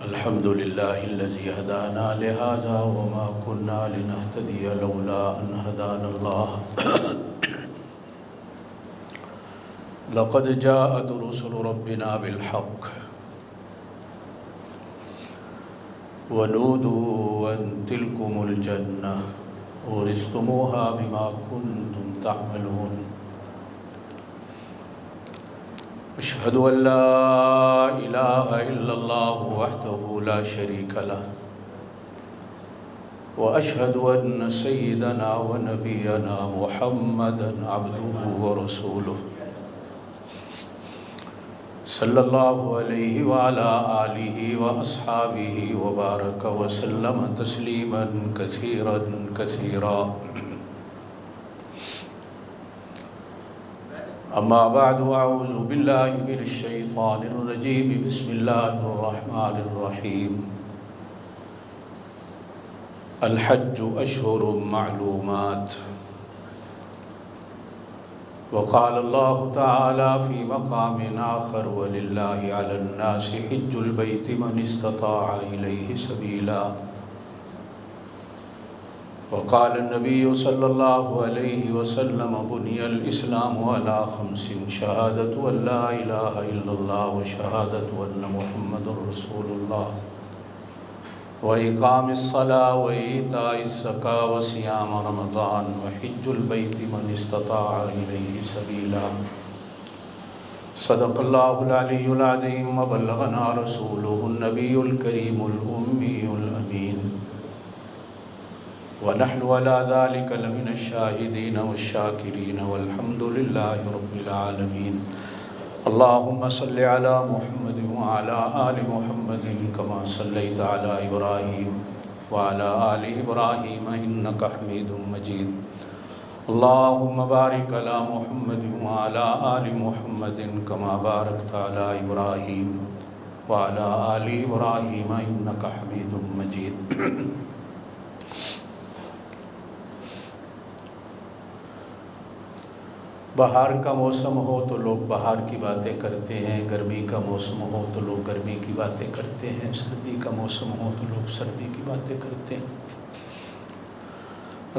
الحمد لله الذي هدانا لهذا وما كنا لنهتدي لولا أن هدانا الله لقد جاءت رسل ربنا بالحق ونودوا أن تلكم الجنة ورثتموها بما كنتم تعملون أشهد أن لا إله إلا الله وحده لا شريك له وأشهد أن سيدنا ونبينا محمدا عبده ورسوله صلى الله عليه وعلى آله وأصحابه وبارك وسلم تسليما كثيرا كثيرا أما بعد أعوذ بالله من الشيطان الرجيم بسم الله الرحمن الرحيم الحج أشهر معلومات وقال الله تعالى في مقام آخر ولله على الناس حج البيت من استطاع إليه سبيلا وقال النبي صلى الله عليه وسلم بني الإسلام على 5 شهادة أن لا إله إلا الله وشهادة أن محمد رسول الله وإقام الصلاة وإيتاء الزكاة وصيام رمضان وحج البيت من استطاع إليه سبيلا صدق الله العلي العظيم وبلغنا رسوله النبي الكريم الأمي الأمين ونحن على ذلك لمن الشاهدين والشاكرين والحمد لله رب العالمين اللهم صل على محمد وعلى آل محمد كما صليت على إبراهيم وعلى آل إبراهيم إنك حميد مجيد اللهم بارك على محمد وعلى آل محمد كما باركت على إبراهيم وعلى آل إبراهيم إنك حميد مجيد بہار کا موسم ہو تو لوگ بہار کی باتیں کرتے ہیں، گرمی کا موسم ہو تو لوگ گرمی کی باتیں کرتے ہیں، سردی کا موسم ہو تو لوگ سردی کی باتیں کرتے ہیں،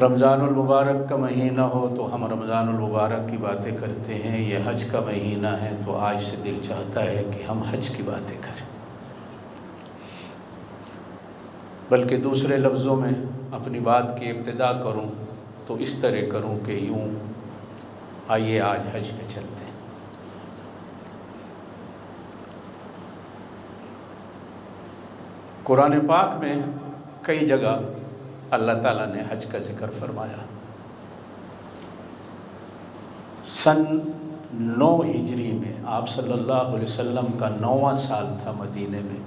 رمضان المبارک کا مہینہ ہو تو ہم رمضان المبارک کی باتیں کرتے ہیں، یہ حج کا مہینہ ہے تو آج سے دل چاہتا ہے کہ ہم حج کی باتیں کریں، بلکہ دوسرے لفظوں میں اپنی بات کی ابتدا کروں تو اس طرح کروں کہ یوں آئیے آج حج پہ چلتے ہیں۔ قرآن پاک میں کئی جگہ اللہ تعالیٰ نے حج کا ذکر فرمایا۔ سن 9 ہجری میں آپ صلی اللہ علیہ وسلم کا 9واں سال تھا مدینے میں،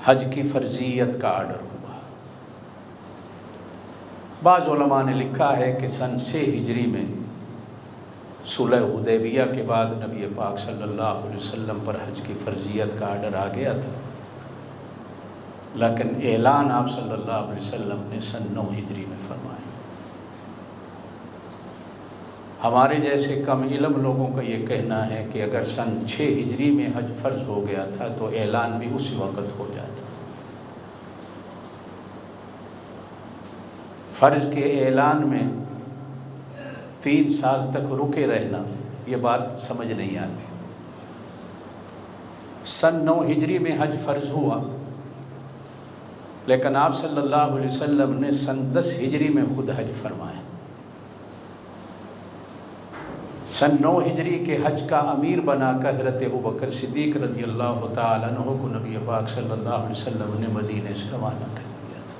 حج کی فرضیت کا آرڈر ہوا۔ بعض علماء نے لکھا ہے کہ سن 6 ہجری میں صلح حدیبیہ کے بعد نبی پاک صلی اللہ علیہ وسلم پر حج کی فرضیت کا آرڈر آ گیا تھا، لیکن اعلان آپ صلی اللہ علیہ وسلم نے سن 9 ہجری میں فرمایا۔ ہمارے جیسے کم علم لوگوں کا یہ کہنا ہے کہ اگر سن 6 ہجری میں حج فرض ہو گیا تھا تو اعلان بھی اسی وقت ہو جاتا۔ فرض کے اعلان میں 3 سال تک رکے رہنا، یہ بات سمجھ نہیں آتی۔ سن 9 ہجری میں حج فرض ہوا، لیکن آپ صلی اللہ علیہ وسلم نے سن 10 ہجری میں خود حج فرمایا۔ سن 9 ہجری کے حج کا امیر بنا کر حضرت ابوبکر صدیق رضی اللہ تعالیٰ عنہ کو نبی پاک صلی اللہ علیہ وسلم نے مدینے سے روانہ کر دیا تھا۔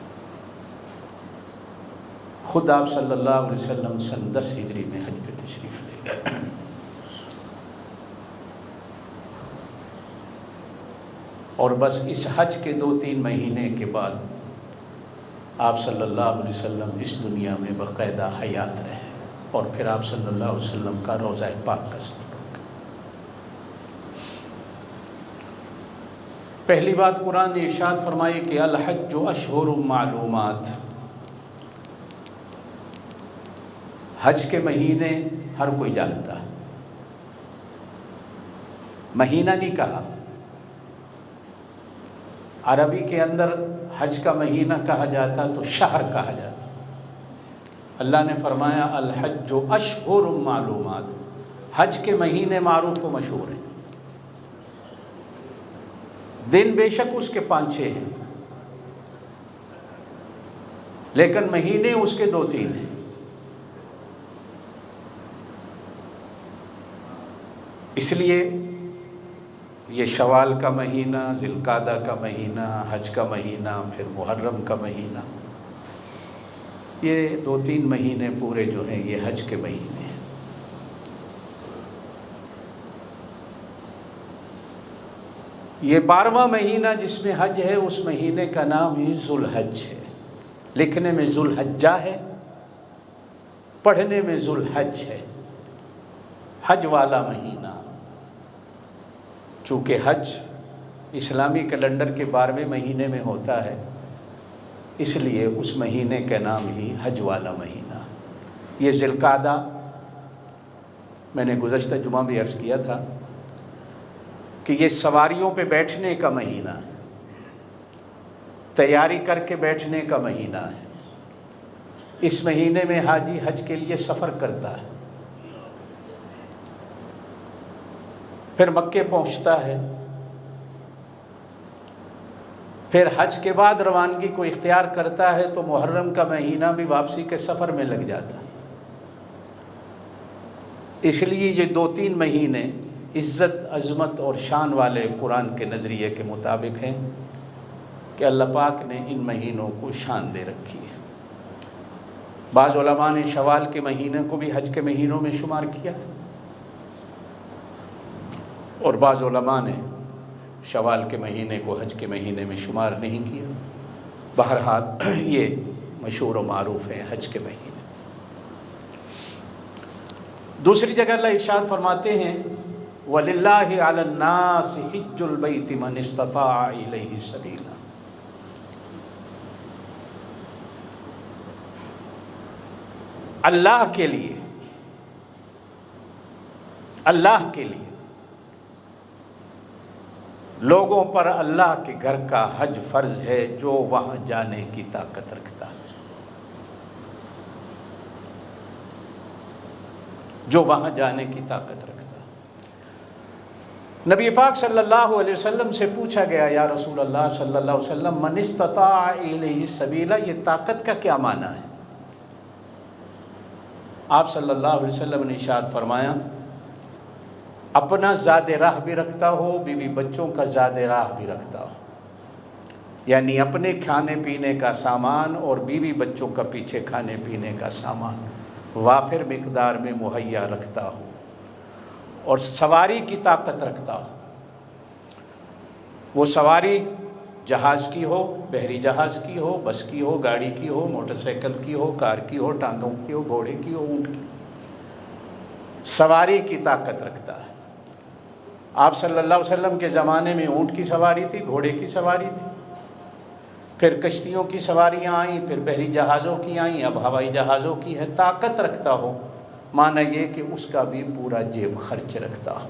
خود آپ صلی اللہ علیہ وسلم سن 10 ہجری میں حج پہ تشریف لے گئے۔ اور بس اس حج کے 2-3 مہینے کے بعد آپ صلی اللہ علیہ وسلم اس دنیا میں باقاعدہ حیات رہے، اور پھر آپ صلی اللہ علیہ وسلم کا روضہ پاک کا سفر ہو گیا۔ پہلی بات قرآن نے ارشاد فرمائی کہ الحج اشہر معلومات، حج کے مہینے ہر کوئی جانتا ہے، مہینہ نہیں کہا، عربی کے اندر حج کا مہینہ کہا جاتا تو شہر کہا جاتا۔ اللہ نے فرمایا الحج اشہر معلومات، حج کے مہینے معروف و مشہور ہیں، دن بے شک اس کے 5-6 ہیں لیکن مہینے اس کے 2-3 ہیں۔ اس لیے یہ شوال کا مہینہ، ذی القعدہ کا مہینہ، حج کا مہینہ، پھر محرم کا مہینہ، یہ 2-3 مہینے پورے جو ہیں یہ حج کے مہینے ہیں۔ یہ 12واں مہینہ جس میں حج ہے اس مہینے کا نام ہی ذوالحج ہے، لکھنے میں ذوالحجہ ہے، پڑھنے میں ذوالحج ہے، حج والا مہینہ۔ چونکہ حج اسلامی کیلنڈر کے 12ویں مہینے میں ہوتا ہے، اس لیے اس مہینے کا نام ہی حج والا مہینہ۔ یہ ذی القعدہ میں نے گزشتہ جمعہ بھی عرض کیا تھا کہ یہ سواریوں پہ بیٹھنے کا مہینہ ہے، تیاری کر کے بیٹھنے کا مہینہ ہے۔ اس مہینے میں حاجی حج کے لیے سفر کرتا ہے، پھر مکے پہنچتا ہے، پھر حج کے بعد روانگی کو اختیار کرتا ہے تو محرم کا مہینہ بھی واپسی کے سفر میں لگ جاتا ہے۔ اس لیے یہ 2-3 مہینے عزت، عظمت اور شان والے قرآن کے نظریے کے مطابق ہیں کہ اللہ پاک نے ان مہینوں کو شان دے رکھی ہے۔ بعض علماء نے شوال کے مہینے کو بھی حج کے مہینوں میں شمار کیا ہے، اور بعض علماء نے شوال کے مہینے کو حج کے مہینے میں شمار نہیں کیا۔ بہرحال یہ مشہور و معروف ہیں حج کے مہینے۔ دوسری جگہ اللہ ارشاد فرماتے ہیں وَلِلَّهِ عَلَى النَّاسِ حِجُّ الْبَيْتِ مَنِ اسْتَطَاعَ إِلَيْهِ سَبِيلًا۔ اللہ کے لیے، اللہ کے لیے لوگوں پر اللہ کے گھر کا حج فرض ہے جو وہاں جانے کی طاقت رکھتا ہے، جو وہاں جانے کی طاقت رکھتا ہے۔ نبی پاک صلی اللہ علیہ وسلم سے پوچھا گیا یا رسول اللہ صلی اللہ علیہ وسلم من استطاع الیہ سبیلا، یہ طاقت کا کیا معنی ہے؟ آپ صلی اللہ علیہ وسلم نے ارشاد فرمایا اپنا زاد راہ بھی رکھتا ہو، بیوی بچوں کا زاد راہ بھی رکھتا ہو، یعنی اپنے کھانے پینے کا سامان اور بیوی بچوں کا پیچھے کھانے پینے کا سامان وافر مقدار میں مہیا رکھتا ہو، اور سواری کی طاقت رکھتا ہو۔ وہ سواری جہاز کی ہو، بحری جہاز کی ہو، بس کی ہو، گاڑی کی ہو، موٹر سائیکل کی ہو، کار کی ہو، ٹانگوں کی ہو، گھوڑے کی ہو، اونٹ کی، سواری کی طاقت رکھتا ہے۔ آپ صلی اللہ علیہ وسلم کے زمانے میں اونٹ کی سواری تھی، گھوڑے کی سواری تھی، پھر کشتیوں کی سواریاں آئیں، پھر بحری جہازوں کی آئیں، اب ہوائی جہازوں کی ہے۔ طاقت رکھتا ہو معنی یہ کہ اس کا بھی پورا جیب خرچ رکھتا ہو،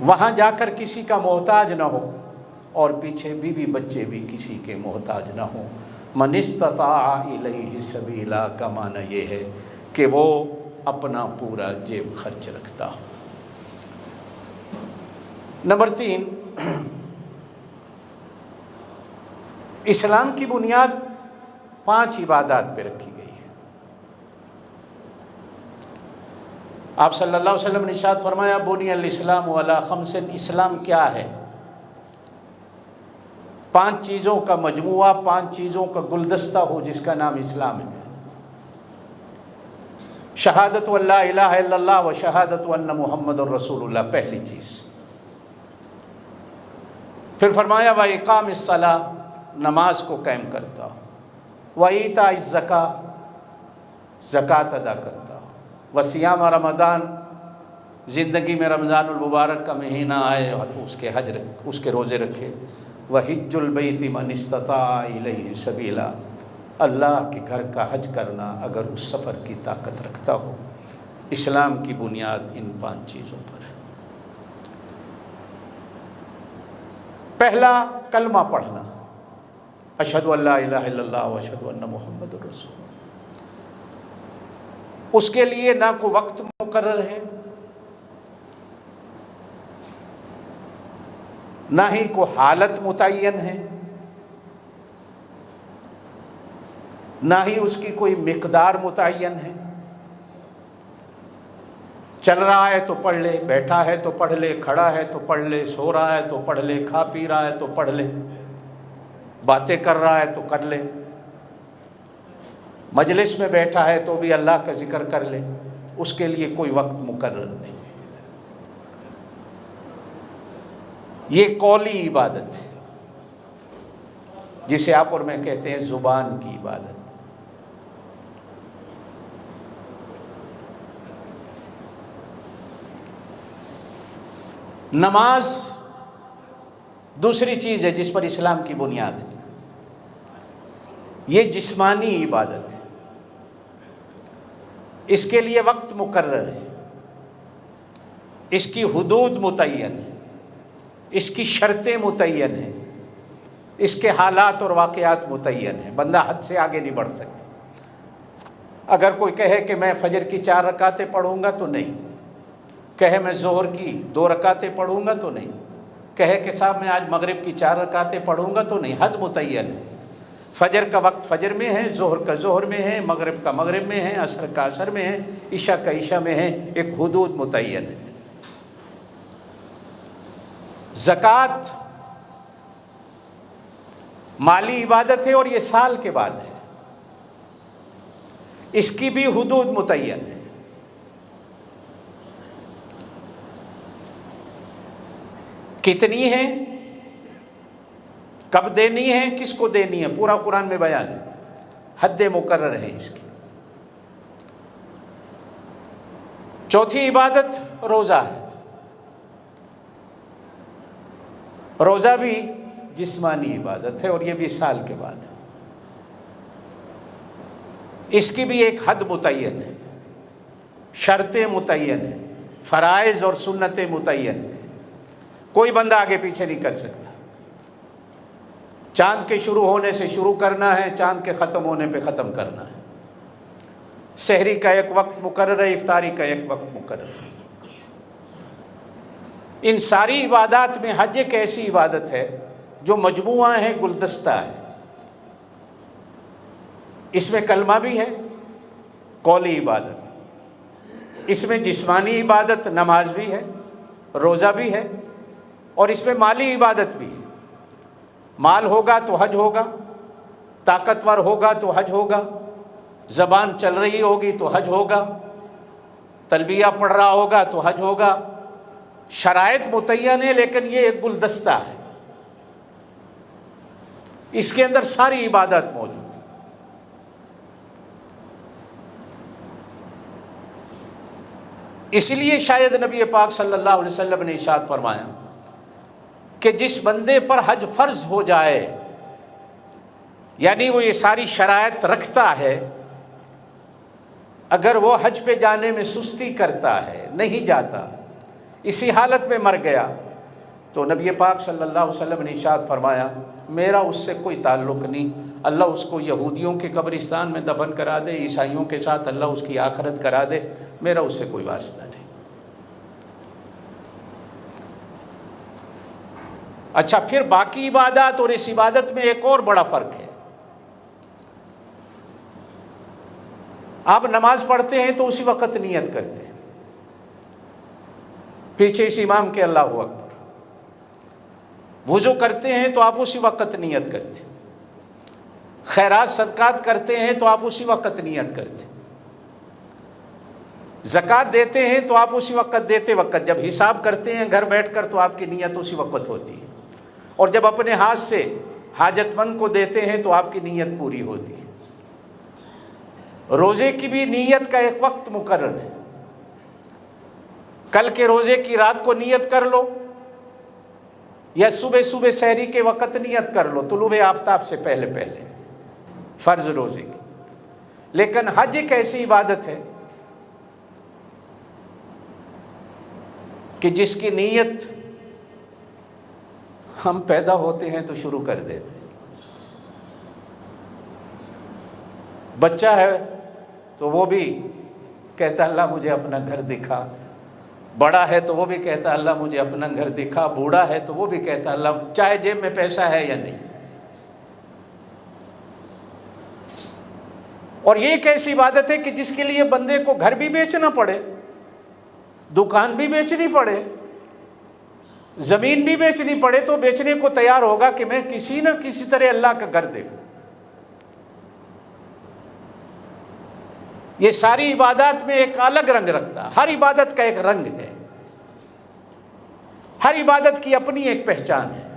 وہاں جا کر کسی کا محتاج نہ ہو، اور پیچھے بیوی بچے بھی کسی کے محتاج نہ ہوں۔ من استطاع الیہ سبیلا کا معنی یہ ہے کہ وہ اپنا پورا جیب خرچ رکھتا ہو۔ نمبر 3، اسلام کی بنیاد 5 عبادات پہ رکھی گئی ہے۔ آپ صلی اللہ علیہ وسلم نے ارشاد فرمایا بنی الاسلام علی 5، اسلام کیا ہے؟ 5 چیزوں کا مجموعہ، 5 چیزوں کا گلدستہ ہو جس کا نام اسلام ہے۔ شہادت لا الہ الا اللہ و شہادت ان محمد الرسول اللہ، پہلی چیز۔ پھر فرمایا وَإِقَامِ الصَّلَاةِ، نماز کو قائم کرتا ہو، وَإِيتَاءِ الزَّكَاةِ، زکوٰۃ ادا کرتا ہو، وَصِيَامَ رمضان، زندگی میں رمضان المبارک کا مہینہ آئے تو اس کے روزے رکھے، وَحِجُّ الْبَيْتِ مَنِ اسْتَطَاعَ إِلَيْهِ سَبِيلًا، اللہ کے گھر کا حج کرنا اگر اس سفر کی طاقت رکھتا ہو۔ اسلام کی بنیاد ان 5 چیزوں پر ہے۔ پہلا کلمہ پڑھنا، اشہد ان لا الہ الا اللہ و اشہد ان محمد الرسول اللہ۔ اس کے لیے نہ کوئی وقت مقرر ہے، نہ ہی کوئی حالت متعین ہے، نہ ہی اس کی کوئی مقدار متعین ہے۔ چل رہا ہے تو پڑھ لے، بیٹھا ہے تو پڑھ لے، کھڑا ہے تو پڑھ لے، سو رہا ہے تو پڑھ لے، کھا پی رہا ہے تو پڑھ لے، باتیں کر رہا ہے تو کر لے، مجلس میں بیٹھا ہے تو بھی اللہ کا ذکر کر لے، اس کے لیے کوئی وقت مقرر نہیں۔ یہ قولی عبادت ہے، جسے آپ اور میں کہتے ہیں زبان کی عبادت۔ نماز دوسری چیز ہے جس پر اسلام کی بنیاد ہے، یہ جسمانی عبادت ہے، اس کے لیے وقت مقرر ہے، اس کی حدود متعین ہے، اس کی شرطیں متعین ہیں، اس کے حالات اور واقعات متعین ہیں، بندہ حد سے آگے نہیں بڑھ سکتا۔ اگر کوئی کہے کہ میں فجر کی 4 رکعتیں پڑھوں گا تو نہیں، کہے میں ظہر کی 2 رکعتیں پڑھوں گا تو نہیں، کہے کہ صاحب میں آج مغرب کی 4 رکعتیں پڑھوں گا تو نہیں، حد متعین ہے۔ فجر کا وقت فجر میں ہے، ظہر کا ظہر میں ہے، مغرب کا مغرب میں ہے، عصر کا عصر میں ہے، عشاء کا عشاء میں ہے، ایک حدود متعین ہے۔ زکوٰۃ مالی عبادت ہے اور یہ سال کے بعد ہے، اس کی بھی حدود متعین ہے۔ کتنی ہے، کب دینی ہے، کس کو دینی ہے، پورا قرآن میں بیان ہے، حد مقرر ہے اس کی۔ چوتھی عبادت روزہ ہے، روزہ بھی جسمانی عبادت ہے اور یہ بھی سال کے بعد ہے، اس کی بھی ایک حد متعین ہے، شرطیں متعین ہیں، فرائض اور سنتیں متعین ہیں، کوئی بندہ آگے پیچھے نہیں کر سکتا۔ چاند کے شروع ہونے سے شروع کرنا ہے، چاند کے ختم ہونے پہ ختم کرنا ہے، سحری کا ایک وقت مقرر ہے، افطاری کا ایک وقت مقرر ہے۔ ان ساری عبادات میں حج ایک ایسی عبادت ہے جو مجموعہ ہے، گلدستہ ہے، اس میں کلمہ بھی ہے، قولی عبادت، اس میں جسمانی عبادت نماز بھی ہے، روزہ بھی ہے، اور اس میں مالی عبادت بھی ہے۔ مال ہوگا تو حج ہوگا، طاقتور ہوگا تو حج ہوگا، زبان چل رہی ہوگی تو حج ہوگا، تلبیہ پڑھ رہا ہوگا تو حج ہوگا۔ شرائط متعین ہے لیکن یہ ایک گلدستہ ہے، اس کے اندر ساری عبادت موجود ہے۔ اس لیے شاید نبی پاک صلی اللہ علیہ وسلم نے ارشاد فرمایا کہ جس بندے پر حج فرض ہو جائے، یعنی وہ یہ ساری شرائط رکھتا ہے، اگر وہ حج پہ جانے میں سستی کرتا ہے، نہیں جاتا، اسی حالت میں مر گیا، تو نبی پاک صلی اللہ علیہ وسلم نے ارشاد فرمایا میرا اس سے کوئی تعلق نہیں، اللہ اس کو یہودیوں کے قبرستان میں دفن کرا دے، عیسائیوں کے ساتھ اللہ اس کی آخرت کرا دے، میرا اس سے کوئی واسطہ نہیں۔ اچھا، پھر باقی عبادات اور اس عبادت میں ایک اور بڑا فرق ہے۔ آپ نماز پڑھتے ہیں تو اسی وقت نیت کرتے ہیں، پیچھے اس امام کے اللہ اکبر، وضو کرتے ہیں تو آپ اسی وقت نیت کرتے ہیں، خیرات صدقات کرتے ہیں تو آپ اسی وقت نیت کرتے ہیں، زکوٰۃ دیتے ہیں تو آپ اسی وقت دیتے وقت، جب حساب کرتے ہیں گھر بیٹھ کر تو آپ کی نیت اسی وقت ہوتی ہے، اور جب اپنے ہاتھ سے حاجت مند کو دیتے ہیں تو آپ کی نیت پوری ہوتی ہے۔ روزے کی بھی نیت کا ایک وقت مقرر ہے، کل کے روزے کی رات کو نیت کر لو یا صبح صبح سحری کے وقت نیت کر لو، طلوع آفتاب سے پہلے پہلے، فرض روزے کی۔ لیکن حج ایک ایسی عبادت ہے کہ جس کی نیت ہم پیدا ہوتے ہیں تو شروع کر دیتے ہیں۔ بچہ ہے تو وہ بھی کہتا اللہ مجھے اپنا گھر دکھا، بڑا ہے تو وہ بھی کہتا اللہ مجھے اپنا گھر دکھا، بوڑھا ہے تو وہ بھی کہتا اللہ چاہے جیب میں پیسہ ہے یا نہیں۔ اور یہ ایک ایسی عبادت ہے کہ جس کے لیے بندے کو گھر بھی بیچنا پڑے، دکان بھی بیچنی پڑے، زمین بھی بیچنی پڑے، تو بیچنے کو تیار ہوگا کہ میں کسی نہ کسی طرح اللہ کا گھر دیکھوں۔ یہ ساری عبادات میں ایک الگ رنگ رکھتا ہے، ہر عبادت کا ایک رنگ ہے، ہر عبادت کی اپنی ایک پہچان ہے،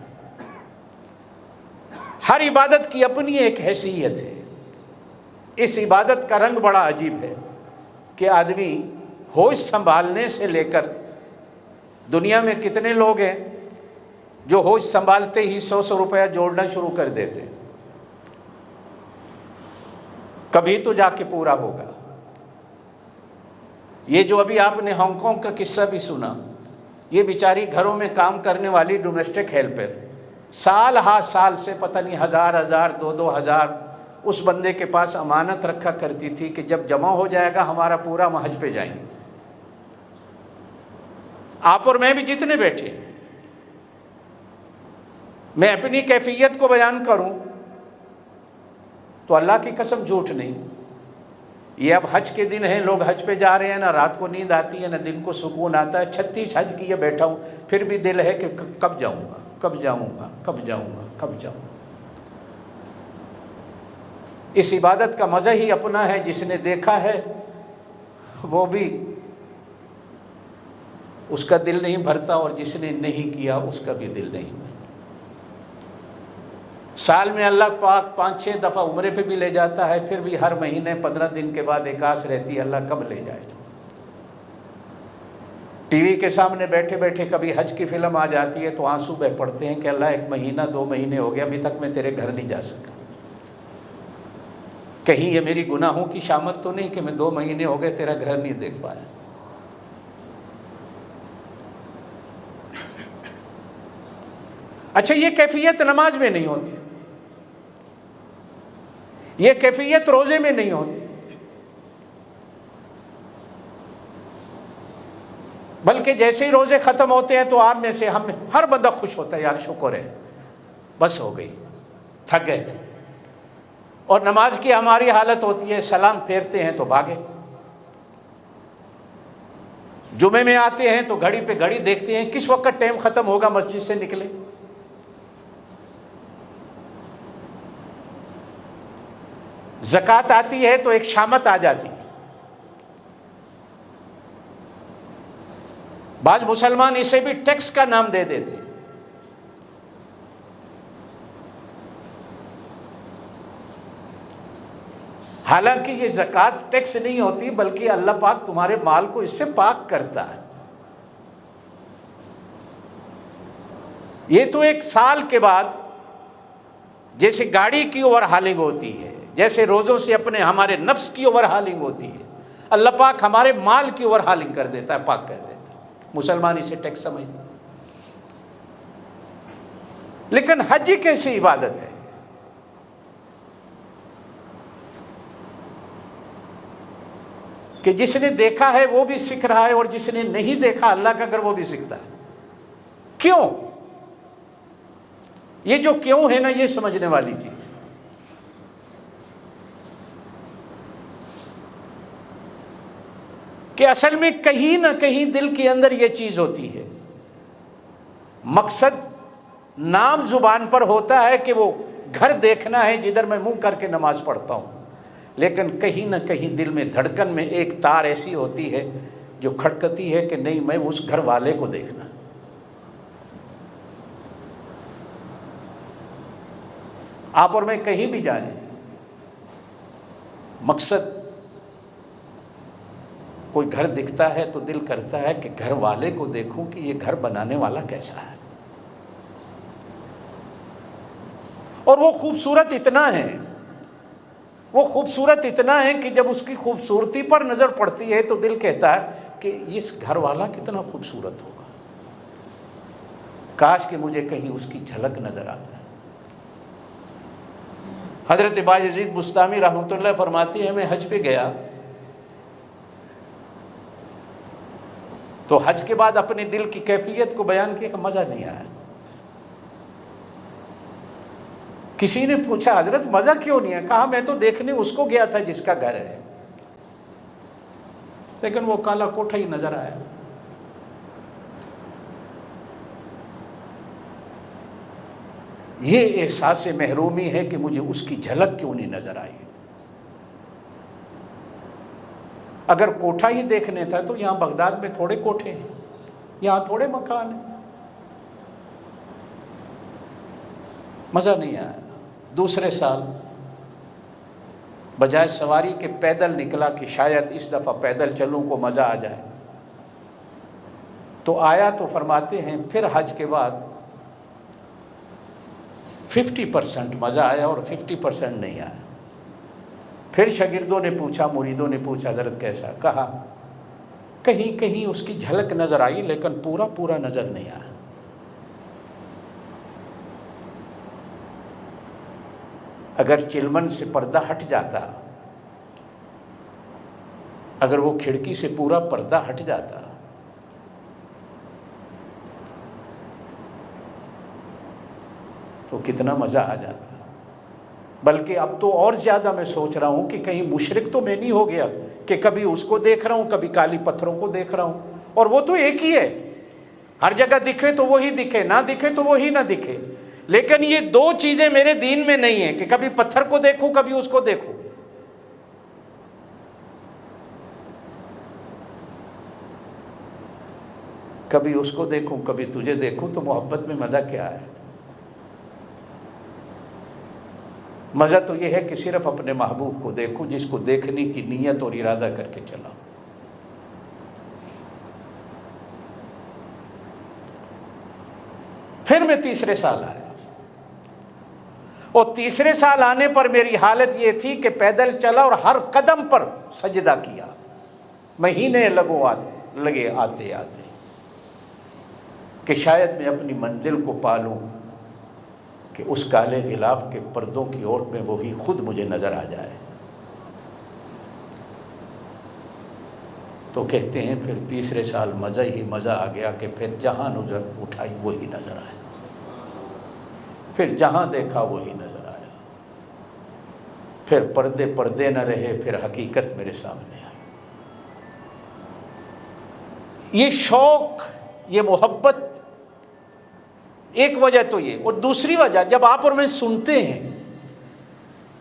ہر عبادت کی اپنی ایک حیثیت ہے۔ اس عبادت کا رنگ بڑا عجیب ہے کہ آدمی ہوش سنبھالنے سے لے کر، دنیا میں کتنے لوگ ہیں جو ہوش سنبھالتے ہی 100 روپیہ جوڑنا شروع کر دیتے ہیں، کبھی تو جا کے پورا ہوگا۔ یہ جو ابھی آپ نے ہانگ کانگ کا قصہ بھی سنا، یہ بیچاری گھروں میں کام کرنے والی ڈومیسٹک ہیلپر سال ہا سال سے پتہ نہیں 1000 2,000 اس بندے کے پاس امانت رکھا کرتی تھی کہ جب جمع ہو جائے گا ہمارا پورا حج پہ جائیں گے۔ آپ اور میں بھی جتنے بیٹھے ہیں، میں اپنی کیفیت کو بیان کروں تو اللہ کی قسم جھوٹ نہیں، یہ اب حج کے دن ہیں، لوگ حج پہ جا رہے ہیں، نہ رات کو نیند آتی ہے نہ دن کو سکون آتا ہے، 36 حج کیے بیٹھا ہوں، پھر بھی دل ہے کہ کب جاؤں گا کب جاؤں گا کب جاؤں گا کب جاؤں گا۔ اس عبادت کا مزہ ہی اپنا ہے، جس نے دیکھا ہے وہ بھی اس کا دل نہیں بھرتا، اور جس نے نہیں کیا اس کا بھی دل نہیں بھرتا۔ سال میں اللہ پاک 5-6 دفعہ عمرے پہ بھی لے جاتا ہے، پھر بھی ہر مہینے 15 دن کے بعد ایک آس رہتی ہے اللہ کب لے جائے۔ ٹی وی کے سامنے بیٹھے بیٹھے کبھی حج کی فلم آ جاتی ہے تو آنسو بہہ پڑتے ہیں کہ اللہ 1 مہینہ 2 مہینے ہو گیا ابھی تک میں تیرے گھر نہیں جا سکا، کہیں یہ میری گناہوں کی شامت تو نہیں کہ میں 2 مہینے ہو گئے تیرا گھر نہیں دیکھ پایا۔ اچھا، یہ کیفیت نماز میں نہیں ہوتی، یہ کیفیت روزے میں نہیں ہوتی، بلکہ جیسے ہی روزے ختم ہوتے ہیں تو آپ میں سے ہر بندہ خوش ہوتا ہے، یار شکر ہے بس ہو گئی، تھک گئے تھے۔ اور نماز کی ہماری حالت ہوتی ہے سلام پھیرتے ہیں تو بھاگے، جمعے میں آتے ہیں تو گھڑی پہ گھڑی دیکھتے ہیں کس وقت ٹائم ختم ہوگا مسجد سے نکلے۔ زکوٰۃ آتی ہے تو ایک شامت آ جاتی ہے، بعض مسلمان اسے بھی ٹیکس کا نام دے دیتے ہیں۔ حالانکہ یہ زکوٰۃ ٹیکس نہیں ہوتی، بلکہ اللہ پاک تمہارے مال کو اس سے پاک کرتا ہے۔ یہ تو ایک سال کے بعد جیسے گاڑی کی اوور ہالنگ ہوتی ہے، جیسے روزوں سے اپنے ہمارے نفس کی اوور ہالنگ ہوتی ہے، اللہ پاک ہمارے مال کی اوور ہالنگ کر دیتا ہے، پاک کر دیتا ہے۔ مسلمان اسے ٹیکس سمجھتا ہے۔ لیکن حج کیسی عبادت ہے کہ جس نے دیکھا ہے وہ بھی سیکھ رہا ہے، اور جس نے نہیں دیکھا اللہ کا گھر وہ بھی سیکھتا ہے۔ کیوں؟ یہ جو کیوں ہے نا، یہ سمجھنے والی چیز ہے۔ کہ اصل میں کہیں نہ کہیں دل کے اندر یہ چیز ہوتی ہے، مقصد نام زبان پر ہوتا ہے کہ وہ گھر دیکھنا ہے جدھر میں منہ کر کے نماز پڑھتا ہوں، لیکن کہیں نہ کہیں دل میں دھڑکن میں ایک تار ایسی ہوتی ہے جو کھڑکتی ہے کہ نہیں، میں اس گھر والے کو دیکھنا۔ آپ اور میں کہیں بھی جائیں، مقصد کوئی گھر دکھتا ہے تو دل کرتا ہے کہ گھر والے کو دیکھوں کہ یہ گھر بنانے والا کیسا ہے۔ اور وہ خوبصورت اتنا ہے، وہ خوبصورت اتنا ہے کہ جب اس کی خوبصورتی پر نظر پڑتی ہے تو دل کہتا ہے کہ اس گھر والا کتنا خوبصورت ہوگا، کاش کہ مجھے کہیں اس کی جھلک نظر آ جائے۔ حضرت بایزید بستامی رحمۃ اللہ فرماتی ہے میں حج پہ گیا تو حج کے بعد اپنے دل کی کیفیت کو بیان کیا کہ مزہ نہیں آیا۔ کسی نے پوچھا حضرت مزہ کیوں نہیں ہے؟ کہا میں تو دیکھنے اس کو گیا تھا جس کا گھر ہے، لیکن وہ کالا کوٹھا ہی نظر آیا۔ یہ احساس محرومی ہے کہ مجھے اس کی جھلک کیوں نہیں نظر آئی۔ اگر کوٹھا ہی دیکھنے تھا تو یہاں بغداد میں تھوڑے کوٹھے ہیں، یہاں تھوڑے مکان ہیں۔ مزہ نہیں آیا۔ دوسرے سال بجائے سواری کے پیدل نکلا کہ شاید اس دفعہ پیدل چلوں کو مزہ آ جائے، تو آیا تو فرماتے ہیں پھر حج کے بعد 50% مزہ آیا اور 50% نہیں آیا۔ پھر شاگردوں نے پوچھا، مریدوں نے پوچھا حضرت کیسا؟ کہا کہیں کہیں اس کی جھلک نظر آئی لیکن پورا نظر نہیں آیا۔ اگر چلمن سے پردہ ہٹ جاتا، اگر وہ کھڑکی سے پورا پردہ ہٹ جاتا تو کتنا مزہ آ جاتا۔ بلکہ اب تو اور زیادہ میں سوچ رہا ہوں کہ کہیں مشرک تو میں نہیں ہو گیا کہ کبھی اس کو دیکھ رہا ہوں، کبھی کالی پتھروں کو دیکھ رہا ہوں، اور وہ تو ایک ہی ہے، ہر جگہ دکھے تو وہی دکھے، نہ دکھے تو وہی نہ دکھے۔ لیکن یہ دو چیزیں میرے دین میں نہیں ہیں کہ کبھی پتھر کو دیکھوں کبھی اس کو دیکھوں۔ کبھی اس کو دیکھوں کبھی تجھے دیکھوں، تو محبت میں مزہ کیا ہے؟ مزہ تو یہ ہے کہ صرف اپنے محبوب کو دیکھوں جس کو دیکھنے کی نیت اور ارادہ کر کے چلا۔ پھر میں تیسرے سال آیا، اور تیسرے سال آنے پر میری حالت یہ تھی کہ پیدل چلا اور ہر قدم پر سجدہ کیا، مہینے لگے آتے آتے کہ شاید میں اپنی منزل کو پالوں، کہ اس کالے غلاف کے پردوں کی اوٹ میں وہی خود مجھے نظر آ جائے۔ تو کہتے ہیں پھر تیسرے سال مزہ ہی مزہ آ گیا کہ پھر جہاں نظر اٹھائی وہی نظر آیا، پھر جہاں دیکھا وہی نظر آیا، پھر پردے نہ رہے، پھر حقیقت میرے سامنے آئی۔ یہ شوق، یہ محبت، ایک وجہ تو یہ، اور دوسری وجہ جب آپ اور میں سنتے ہیں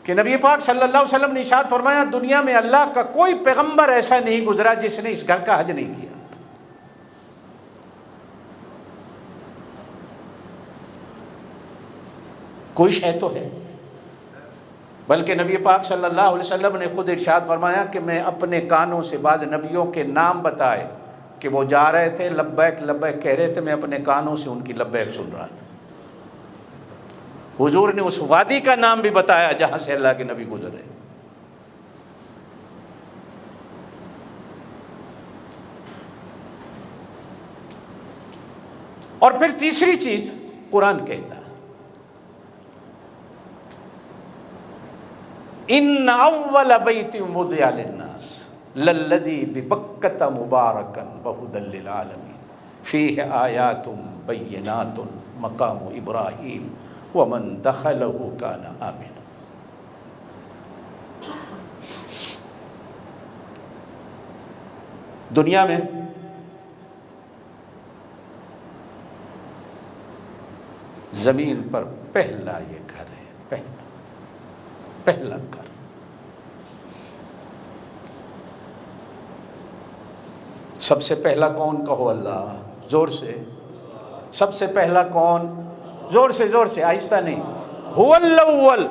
کہ نبی پاک صلی اللہ علیہ وسلم نے ارشاد فرمایا دنیا میں اللہ کا کوئی پیغمبر ایسا نہیں گزرا جس نے اس گھر کا حج نہیں کیا۔ کوئی شے تو ہے، بلکہ نبی پاک صلی اللہ علیہ وسلم نے خود ارشاد فرمایا کہ میں اپنے کانوں سے بعض نبیوں کے نام بتائے کہ وہ جا رہے تھے لبیک لبیک کہہ رہے تھے، میں اپنے کانوں سے ان کی لبیک سن رہا تھا۔ حضور نے اس وادی کا نام بھی بتایا جہاں سے اللہ کے نبی گزر رہے تھے۔ اور پھر تیسری چیز قرآن کہتا ہے ان اول بیت وضع للناس للذی ببکۃ مبارکا وہدی للعالمین فیہ آیات بینات مقام ابراہیم ومن دخلہ کان آمنا۔ دنیا میں زمین پر پہلا یہ گھر ہے، پہلا گھر۔ سب سے پہلا کون؟ کہو اللہ، زور سے۔ سب سے پہلا کون؟ زور سے، آہستہ نہیں۔ هو الاول،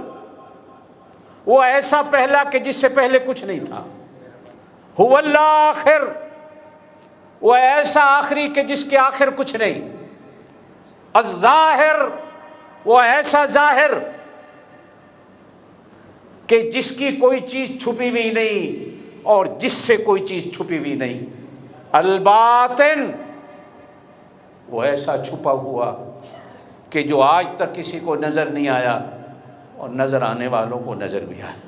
وہ ایسا پہلا کہ جس سے پہلے کچھ نہیں تھا۔ هو الاخر، وہ ایسا آخری کہ جس کے آخر کچھ نہیں۔ الظاہر، وہ ایسا ظاہر کہ جس کی کوئی چیز چھپی ہوئی نہیں اور جس سے کوئی چیز چھپی ہوئی نہیں۔ الباطن، وہ ایسا چھپا ہوا کہ جو آج تک کسی کو نظر نہیں آیا اور نظر آنے والوں کو نظر بھی آیا۔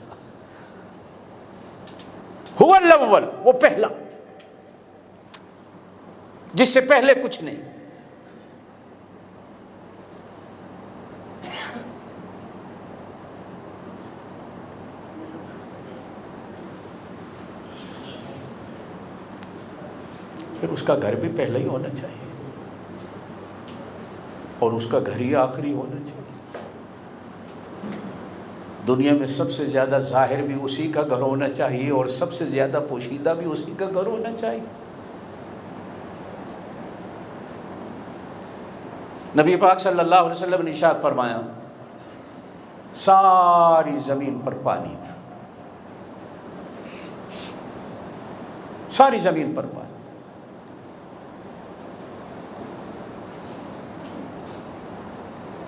هو الاول، وہ پہلا، جس سے پہلے کچھ نہیں۔ پھر اس کا گھر بھی پہلا ہی ہونا چاہیے اور اس کا گھر ہی آخری ہونا چاہیے۔ دنیا میں سب سے زیادہ ظاہر بھی اسی کا گھر ہونا چاہیے اور سب سے زیادہ پوشیدہ بھی اسی کا گھر ہونا چاہیے۔ نبی پاک صلی اللہ علیہ وسلم نے ارشاد فرمایا، ساری زمین پر پانی تھا، ساری زمین پر پانی،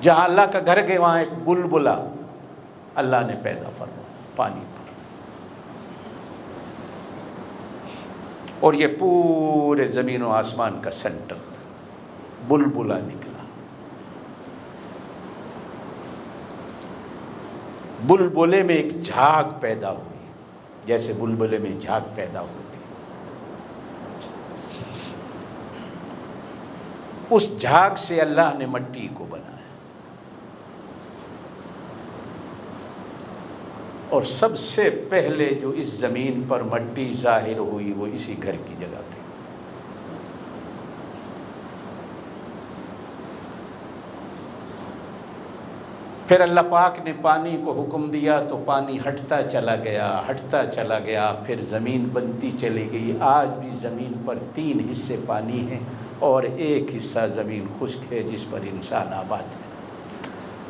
جہاں اللہ کا گھر گئے وہاں ایک بلبلا اللہ نے پیدا فرمایا پانی پر، اور یہ پورے زمین و آسمان کا سینٹر تھا، بلبلا نکلا۔ بلبلے میں ایک جھاگ پیدا ہوئی، جیسے بلبلے میں جھاگ پیدا ہوتی، اس جھاگ سے اللہ نے مٹی کو بنایا، اور سب سے پہلے جو اس زمین پر مٹی ظاہر ہوئی وہ اسی گھر کی جگہ پہ۔ پھر اللہ پاک نے پانی کو حکم دیا تو پانی ہٹتا چلا گیا، ہٹتا چلا گیا، پھر زمین بنتی چلی گئی۔ آج بھی زمین پر 3 حصے پانی ہیں اور ایک حصہ زمین خشک ہے جس پر انسان آباد ہے۔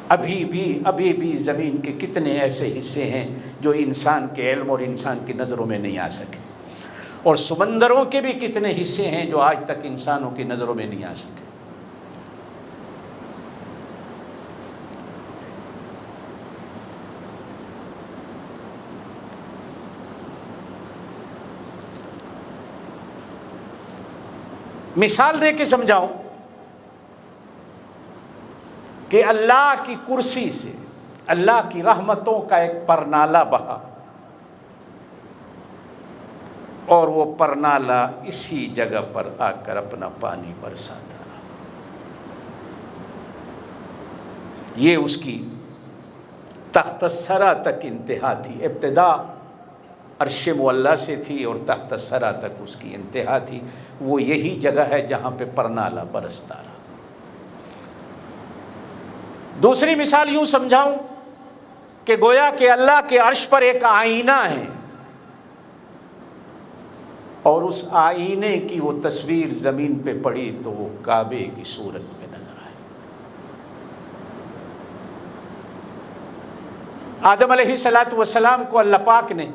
ابھی بھی زمین کے کتنے ایسے حصے ہیں جو انسان کے علم اور انسان کی نظروں میں نہیں آ سکے، اور سمندروں کے بھی کتنے حصے ہیں جو آج تک انسانوں کی نظروں میں نہیں آ سکے۔ مثال دے کے سمجھاؤں کہ اللہ کی کرسی سے اللہ کی رحمتوں کا ایک پرنالہ بہا، اور وہ پرنالہ اسی جگہ پر آ کر اپنا پانی برساتا رہا۔ یہ اس کی تحت الثری تک انتہا تھی، ابتدا عرش معلیٰ سے تھی اور تحت الثری تک اس کی انتہا تھی۔ وہ یہی جگہ ہے جہاں پہ پرنالہ برستا رہا۔ دوسری مثال یوں سمجھاؤں کہ گویا کہ اللہ کے عرش پر ایک آئینہ ہے، اور اس آئینے کی وہ تصویر زمین پہ پڑی تو وہ کعبے کی صورت میں نظر آئی۔ آدم علیہ السلام کو اللہ پاک نے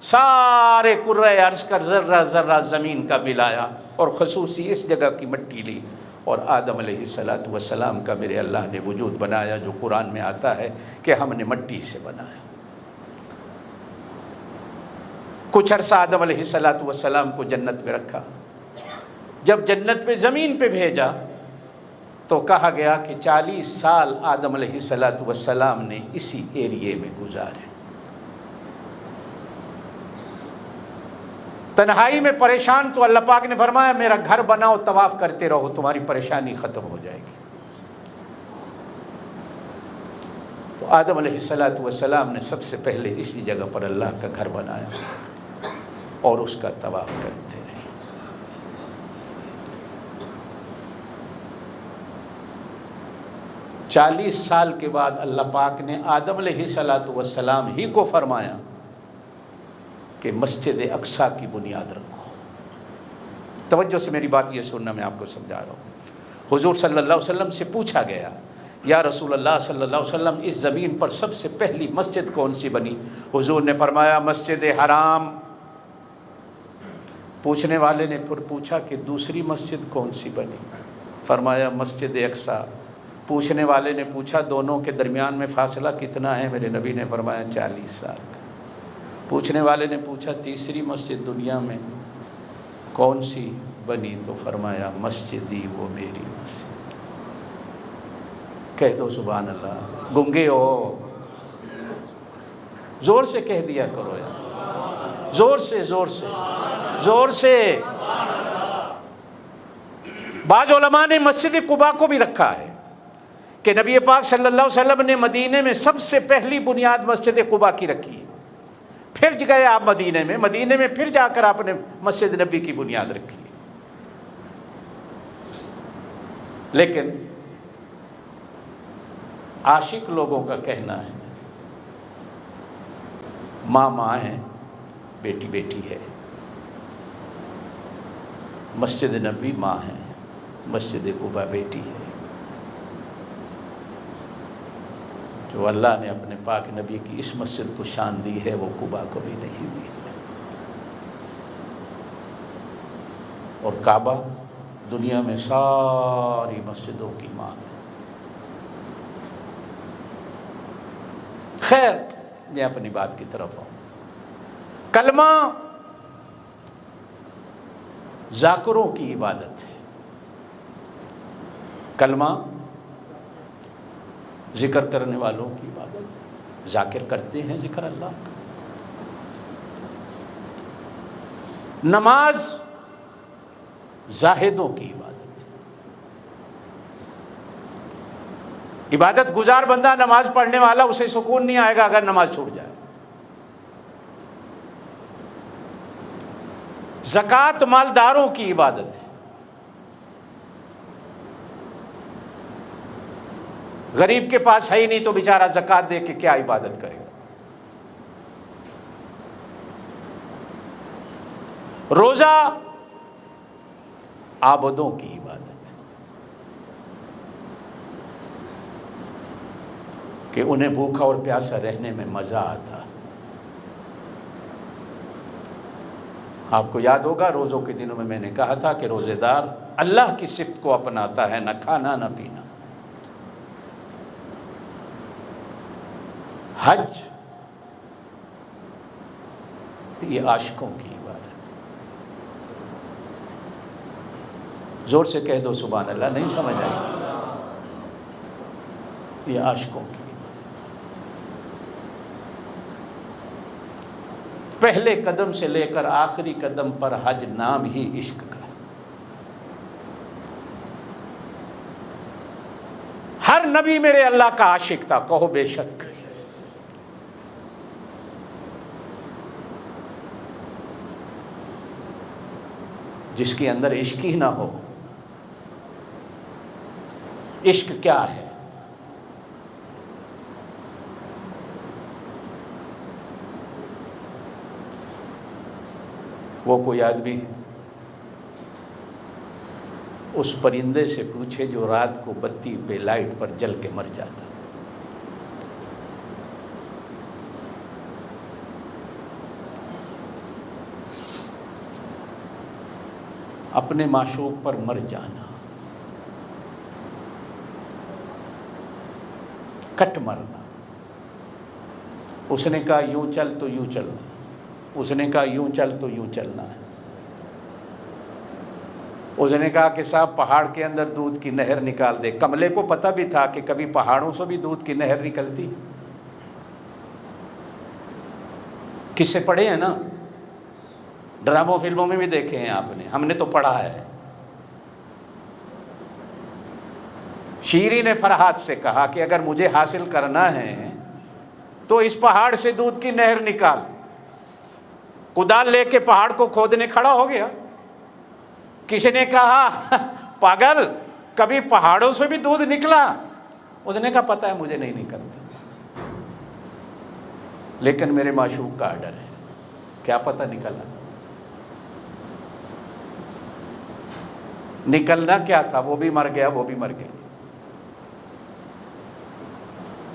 سارے کرۂ ارض کا ذرہ ذرہ زمین کا ملایا اور خصوصی اس جگہ کی مٹی لی، اور آدم علیہ السلام کا میرے اللہ نے وجود بنایا، جو قرآن میں آتا ہے کہ ہم نے مٹی سے بنایا۔ کچھ عرصہ آدم علیہ السلام کو جنت میں رکھا، جب جنت میں زمین پہ بھیجا تو کہا گیا کہ 40 سال آدم علیہ السلام نے اسی ایریے میں گزارے۔ تنہائی میں پریشان تو اللہ پاک نے فرمایا میرا گھر بناؤ، طواف کرتے رہو، تمہاری پریشانی ختم ہو جائے گی۔ تو آدم علیہ السلام نے سب سے پہلے اسی جگہ پر اللہ کا گھر بنایا اور اس کا طواف کرتے رہے۔ چالیس سال کے بعد اللہ پاک نے آدم علیہ السلام ہی کو فرمایا کہ مسجد اقصیٰ کی بنیاد رکھو۔ توجہ سے میری بات یہ سننا، میں آپ کو سمجھا رہا ہوں۔ حضور صلی اللہ علیہ وسلم سے پوچھا گیا، یا رسول اللہ صلی اللہ علیہ وسلم اس زمین پر سب سے پہلی مسجد کون سی بنی؟ حضور نے فرمایا مسجد حرام۔ پوچھنے والے نے پھر پوچھا کہ دوسری مسجد کون سی بنی؟ فرمایا مسجد اقصیٰ۔ پوچھنے والے نے پوچھا دونوں کے درمیان میں فاصلہ کتنا ہے؟ میرے نبی نے فرمایا 40 سال کا۔ پوچھنے والے نے پوچھا تیسری مسجد دنیا میں کون سی؟ بنی تو فرمایا مسجدی وہ میری مسجد. کہہ دو سبحان اللہ. گنگے ہو زور سے کہہ دیا کرو یار, زور سے زور سے زور سے. بعض علماء نے مسجد قباء کو بھی رکھا ہے کہ نبی پاک صلی اللہ علیہ وسلم نے مدینے میں سب سے پہلی بنیاد مسجد قباء کی رکھی ہے. پھر گئے آپ مدینے میں پھر جا کر آپ نے مسجد نبی کی بنیاد رکھی ہے. لیکن عاشق لوگوں کا کہنا ہے ماں ماں ہے, بیٹی بیٹی ہے. مسجد نبی ماں ہے, مسجد قباء بیٹی ہے. جو اللہ نے اپنے پاک نبی کی اس مسجد کو شان دی ہے وہ قباء کو بھی نہیں دی ہے. اور کعبہ دنیا میں ساری مسجدوں کی ماں ہے. خیر, میں اپنی بات کی طرف ہوں. کلمہ ذاکروں کی عبادت ہے. کلمہ ذکر کرنے والوں کی عبادت ہے. ذاکر کرتے ہیں ذکر اللہ کا. نماز زاہدوں کی عبادت ہے. عبادت گزار بندہ نماز پڑھنے والا, اسے سکون نہیں آئے گا اگر نماز چھوٹ جائے. زکوٰۃ مالداروں کی عبادت ہے. غریب کے پاس ہے ہی نہیں تو بیچارہ زکوٰۃ دے کے کیا عبادت کرے گا. روزہ عابدوں کی عبادت ہے کہ انہیں بھوکا اور پیاسا رہنے میں مزہ آتا. آپ کو یاد ہوگا روزوں کے دنوں میں نے کہا تھا کہ روزے دار اللہ کی صفت کو اپناتا ہے, نہ کھانا نہ پینا. حج یہ عاشقوں کی عبادت ہے. زور سے کہہ دو سبحان اللہ. نہیں سمجھ آئی؟ یہ عاشقوں کی عبادت. پہلے قدم سے لے کر آخری قدم پر حج نام ہی عشق کا. ہر نبی میرے اللہ کا عاشق تھا, کہو بے شک. جس کے اندر عشق ہی نہ ہو. عشق کیا ہے؟ وہ کوئی آدمی اس پرندے سے پوچھے جو رات کو بتی پہ لائٹ پر جل کے مر جاتا. اپنے معشوق پر مر جانا, کٹ مرنا. اس نے کہا یوں چل تو یوں چلنا, اس نے کہا یوں چل تو یوں چلنا ہے. اس نے کہا کہ صاحب پہاڑ کے اندر دودھ کی نہر نکال دے. کملے کو پتہ بھی تھا کہ کبھی پہاڑوں سے بھی دودھ کی نہر نکلتی. کس سے پڑھے ہیں نا, ڈراموں فلموں میں بھی دیکھے ہیں آپ نے, ہم نے تو پڑھا ہے. شیری نے فرحات سے کہا کہ اگر مجھے حاصل کرنا ہے تو اس پہاڑ سے دودھ کی نہر نکال. کدال لے کے پہاڑ کو کھودنے کھڑا ہو گیا. کسی نے کہا پاگل, کبھی پہاڑوں سے بھی دودھ نکلا؟ اس نے کہا پتہ ہے مجھے نہیں نکلتا, لیکن میرے معشوق کا آرڈر ہے. کیا پتہ نکلا؟ نکلنا کیا تھا؟ وہ بھی مر گیا, وہ بھی مر گئی.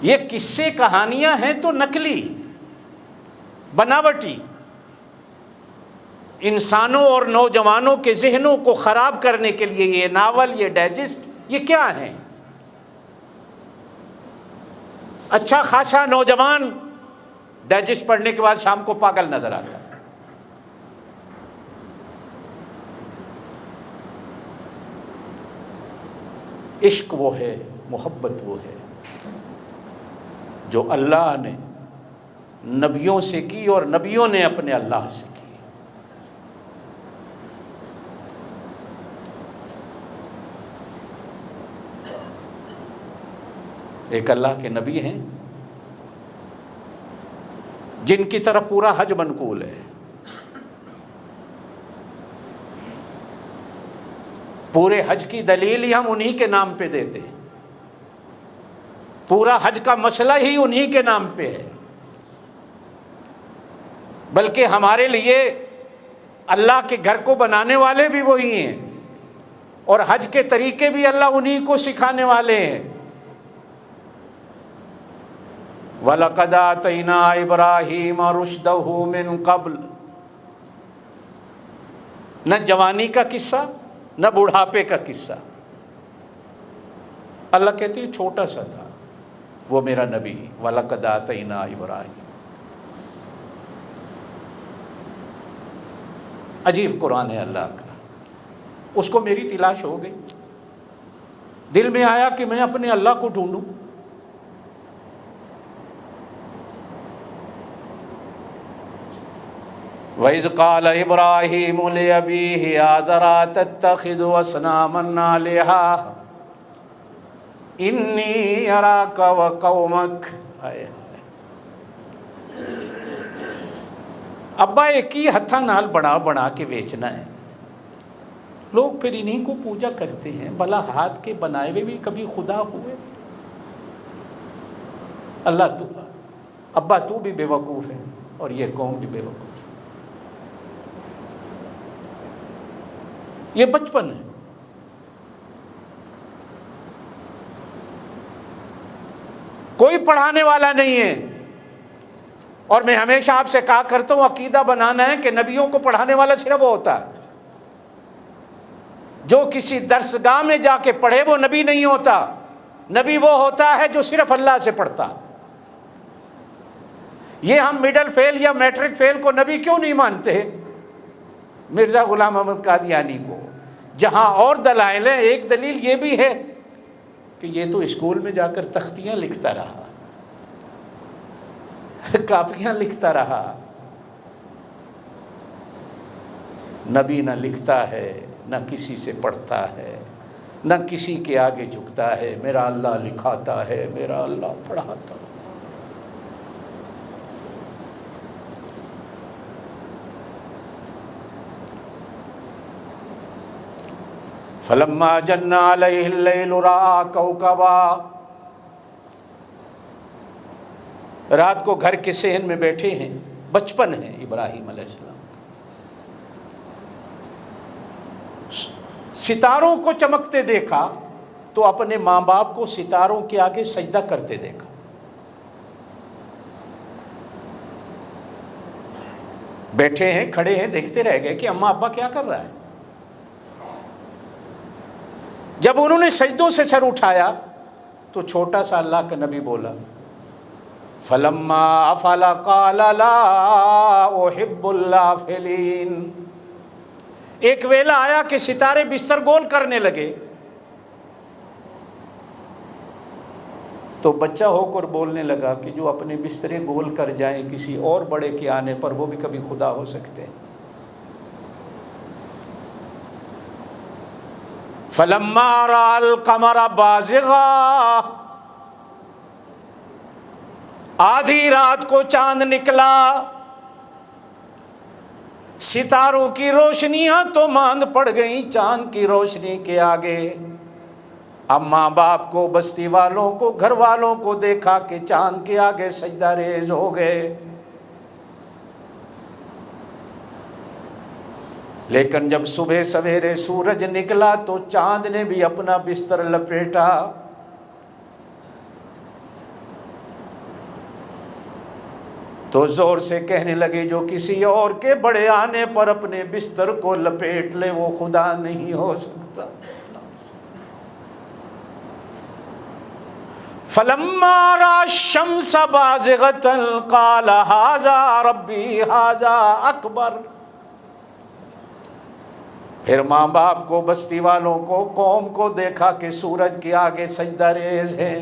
یہ قصے کہانیاں ہیں تو نقلی, بناوٹی, انسانوں اور نوجوانوں کے ذہنوں کو خراب کرنے کے لیے یہ ناول, یہ ڈائجسٹ, یہ کیا ہیں؟ اچھا خاصا نوجوان ڈائجسٹ پڑھنے کے بعد شام کو پاگل نظر آتا ہے. عشق وہ ہے، محبت وہ ہے جو اللہ نے نبیوں سے کی اور نبیوں نے اپنے اللہ سے کی۔ ایک اللہ کے نبی ہیں جن کی طرف پورا حج منقول ہے، پورے حج کی دلیل ہی ہم انہی کے نام پہ دیتے ہیں، پورا حج کا مسئلہ ہی انہی کے نام پہ ہے، بلکہ ہمارے لیے اللہ کے گھر کو بنانے والے بھی وہی ہیں اور حج کے طریقے بھی اللہ انہی کو سکھانے والے ہیں۔ وَلَقَدْ آتَيْنَا إِبْرَاهِيمَ رُشْدَهُ مِنْ قَبْلُ، نہ جوانی کا قصہ نہ بڑھاپے کا قصہ، اللہ کہتے ہیں چھوٹا سا تھا وہ میرا نبی، وَلَقَدْ آتَيْنَا إِبْرَاهِيمَ۔ عجیب قرآن ہے اللہ کا، اس کو میری تلاش ہو گئی، دل میں آیا کہ میں اپنے اللہ کو ڈھونڈوں۔ وَإِذْ قَالَ إِبْرَاهِيمُ لِأَبِيهِ آزَرَ أَتَتَّخِذُ أَصْنَامًا آلِهَةً إِنِّي أَرَاكَ وَقَوْمَكَ۔ ابا ایک ہی ہتھا نال بنا کے بیچنا ہے، لوگ پھر انہیں کو پوجا کرتے ہیں، بھلا ہاتھ کے بنائے ہوئے بھی کبھی خدا ہوئے؟ اللہ تو ابا تو بھی بے وقوف ہے اور یہ قوم بھی بے وقوف۔ یہ بچپن ہے، کوئی پڑھانے والا نہیں ہے، اور میں ہمیشہ آپ سے کہا کرتا ہوں عقیدہ بنانا ہے کہ نبیوں کو پڑھانے والا صرف وہ ہوتا ہے جو کسی درسگاہ میں جا کے پڑھے، وہ نبی نہیں ہوتا۔ نبی وہ ہوتا ہے جو صرف اللہ سے پڑھتا۔ یہ ہم مڈل فیل یا میٹرک فیل کو نبی کیوں نہیں مانتے؟ مرزا غلام احمد قادیانی کو جہاں اور دلائل ہیں، ایک دلیل یہ بھی ہے کہ یہ تو اسکول میں جا کر تختیاں لکھتا رہا، کاپیاں لکھتا رہا، نبی نہ لکھتا ہے نہ کسی سے پڑھتا ہے نہ کسی کے آگے جھکتا ہے، میرا اللہ لکھاتا ہے، میرا اللہ پڑھاتا ہے۔ فَلَمَّا جَنَّ عَلَيْهِ اللَّيْلُ رَأَىٰ كَوْكَبًا، رات کو گھر کے صحن میں بیٹھے ہیں، بچپن ہے ابراہیم علیہ السلام، ستاروں کو چمکتے دیکھا تو اپنے ماں باپ کو ستاروں کے آگے سجدہ کرتے دیکھا۔ بیٹھے ہیں، کھڑے ہیں، دیکھتے رہ گئے کہ اماں ابا کیا کر رہا ہے۔ جب انہوں نے سجدوں سے سر اٹھایا تو چھوٹا سا اللہ کا نبی بولا فَلَمَّا أَفَلَ قَالَ لَا أُحِبُّ الْآفِلِينَ۔ ایک ویلا آیا کہ ستارے بستر گول کرنے لگے تو بچہ ہو کر بولنے لگا کہ جو اپنے بسترے گول کر جائیں کسی اور بڑے کے آنے پر وہ بھی کبھی خدا ہو سکتے ہیں۔ فَلَمَّا رَأَى الْقَمَرَ بَازِغًا، آدھی رات کو چاند نکلا، ستاروں کی روشنیاں تو ماند پڑ گئیں چاند کی روشنی کے آگے۔ اب ماں باپ کو، بستی والوں کو، گھر والوں کو دیکھا کہ چاند کے آگے سجدہ ریز ہو گئے۔ لیکن جب صبح سویرے سورج نکلا تو چاند نے بھی اپنا بستر لپیٹا۔ تو زور سے کہنے لگے جو کسی اور کے بڑے آنے پر اپنے بستر کو لپیٹ لے وہ خدا نہیں ہو سکتا۔ فَلَمَّا رَأَى الشَّمْسَ بَازِغَةً قَالَ هَٰذَا رَبِّي هَٰذَا أَكْبَرُ۔ پھر ماں باپ کو، بستی والوں کو، قوم کو دیکھا کہ سورج کے آگے سجدہ ریز ہیں،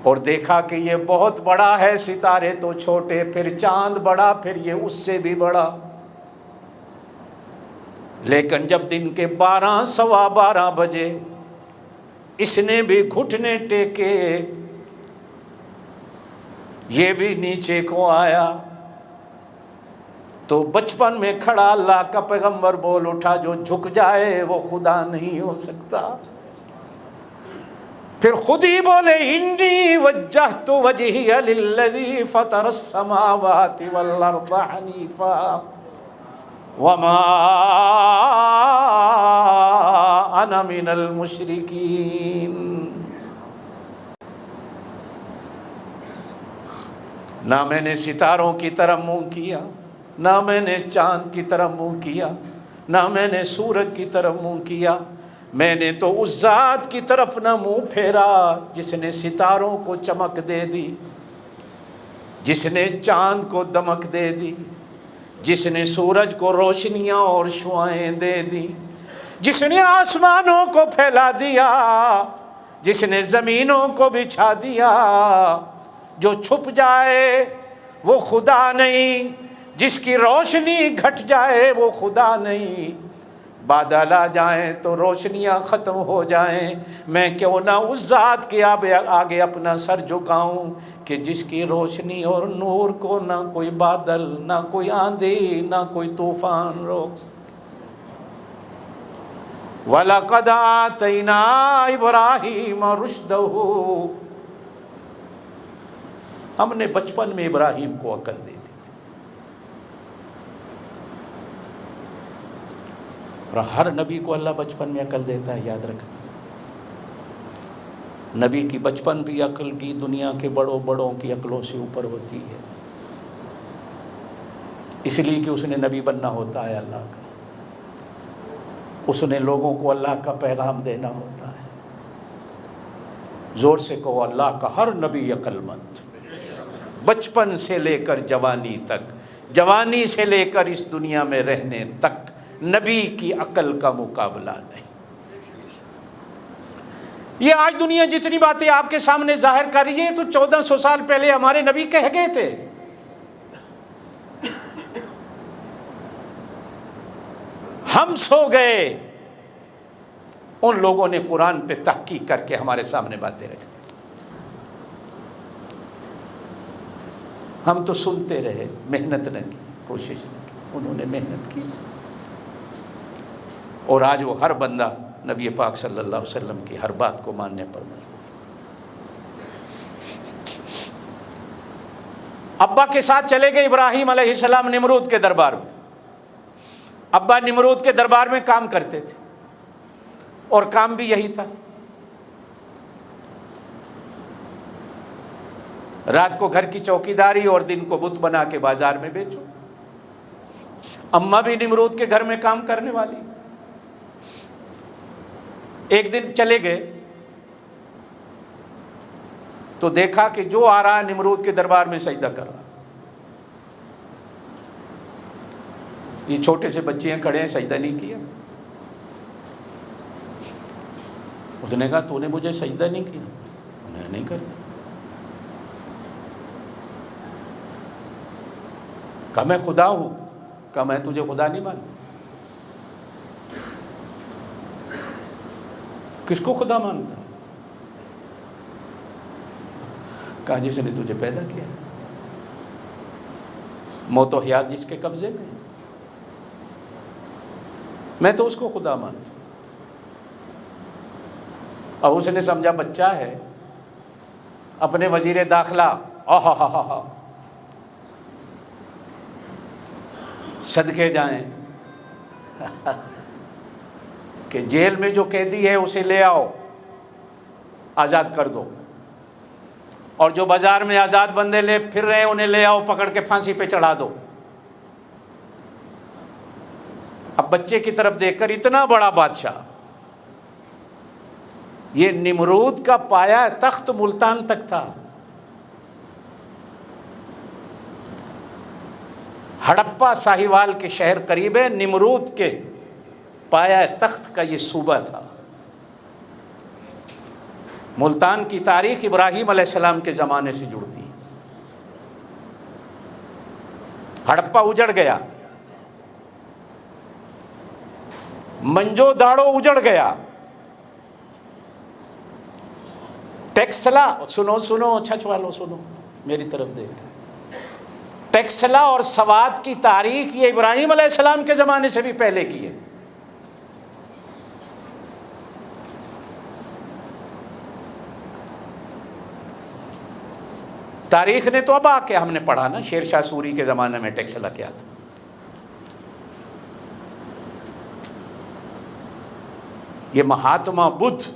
اور دیکھا کہ یہ بہت بڑا ہے، ستارے تو چھوٹے، پھر چاند بڑا، پھر یہ اس سے بھی بڑا۔ لیکن جب دن کے 12 سوا 12 بجے اس نے بھی گھٹنے ٹیکے، یہ بھی نیچے کو آیا، تو بچپن میں کھڑا اللہ کا پیغمبر بول اٹھا، جو جھک جائے وہ خدا نہیں ہو سکتا۔ پھر خود ہی بولے انی وجہت وجہی للذی فطر السماوات والارض حنیفا وما انا من المشرکین۔ نہ میں نے ستاروں کی طرف منہ کیا، نہ میں نے چاند کی طرف منہ کیا، نہ میں نے سورج کی طرف منہ کیا، میں نے تو اس ذات کی طرف نہ منہ پھیرا جس نے ستاروں کو چمک دے دی، جس نے چاند کو دمک دے دی، جس نے سورج کو روشنیاں اور شعاعیں دے دی، جس نے آسمانوں کو پھیلا دیا، جس نے زمینوں کو بچھا دیا۔ جو چھپ جائے وہ خدا نہیں، جس کی روشنی گھٹ جائے وہ خدا نہیں۔ بادل آ جائیں تو روشنیاں ختم ہو جائیں، میں کیوں نہ اس ذات کے آگے اپنا سر جھکاؤں کہ جس کی روشنی اور نور کو نہ کوئی بادل، نہ کوئی آندھی، نہ کوئی طوفان روک۔ وَلَقَدْ آتَيْنَا إِبْرَاهِيمَ رُشْدَهُ، ہم نے بچپن میں ابراہیم کو عقل دے دی تھی۔ اور ہر نبی کو اللہ بچپن میں عقل دیتا ہے، یاد رکھنا۔ نبی کی بچپن بھی عقل کی دنیا کے بڑوں کی عقلوں سے اوپر ہوتی ہے، اس لیے کہ اس نے نبی بننا ہوتا ہے اللہ کا، اس نے لوگوں کو اللہ کا پیغام دینا ہوتا ہے۔ زور سے کہو، اللہ کا ہر نبی عقل مند، بچپن سے لے کر جوانی تک، جوانی سے لے کر اس دنیا میں رہنے تک نبی کی عقل کا مقابلہ نہیں۔ یہ آج دنیا جتنی باتیں آپ کے سامنے ظاہر کر رہی ہے تو 1400 سال پہلے ہمارے نبی کہہ گئے تھے۔ ہم سو گئے، ان لوگوں نے قرآن پہ تحقیق کر کے ہمارے سامنے باتیں رکھ دی۔ ہم تو سنتے رہے، محنت نہ کی، کوشش نہ کی، انہوں نے محنت کی، اور آج وہ ہر بندہ نبی پاک صلی اللہ علیہ وسلم کی ہر بات کو ماننے پر مجبور۔ ابا کے ساتھ چلے گئے ابراہیم علیہ السلام نمرود کے دربار میں۔ ابا نمرود کے دربار میں کام کرتے تھے، اور کام بھی یہی تھا، رات کو گھر کی چوکیداری اور دن کو بت بنا کے بازار میں بیچو۔ اماں بھی نمرود کے گھر میں کام کرنے والی۔ ایک دن چلے گئے تو دیکھا کہ جو آ رہا نمرود کے دربار میں سجدہ کر رہا، یہ چھوٹے سے بچے ہیں، کھڑے ہیں، سجدہ نہیں کیا۔ اس نے کہا تو نے مجھے سجدہ نہیں کیا؟ انہیں نہیں کرتا۔ کہا میں خدا ہوں۔ کہا میں تجھے خدا نہیں مانتا۔ کس کو خدا مانتا؟ کہا جس نے تجھے پیدا کیا، موت و حیات جس کے قبضے میں، میں تو اس کو خدا مانتا۔ اور اس نے سمجھا بچہ ہے، اپنے وزیر داخلہ صدقے جائیں کہ جیل میں جو قیدی ہے اسے لے آؤ، آزاد کر دو، اور جو بازار میں آزاد بندے لے پھر رہے ہیں انہیں لے آؤ، پکڑ کے پھانسی پہ چڑھا دو۔ اب بچے کی طرف دیکھ کر اتنا بڑا بادشاہ، یہ نمرود کا پایا تخت ملتان تک تھا، ہڑپا ساہیوال کے شہر قریب ہے، نمرود کے پایا تخت کا یہ صوبہ تھا۔ ملتان کی تاریخ ابراہیم علیہ السلام کے زمانے سے جڑتی ہے۔ ہڑپا اجڑ گیا، منجو داڑو اجڑ گیا، ٹیکسلا، سنو چھچ والو سنو میری طرف دیکھ، ٹیکسلا اور سوات کی تاریخ یہ ابراہیم علیہ السلام کے زمانے سے بھی پہلے کی ہے۔ تاریخ نے تو اب آ کے ہم نے پڑھا نا، شیر شاہ سوری کے زمانے میں ٹیکسلا کیا تھا۔ یہ مہاتما بدھ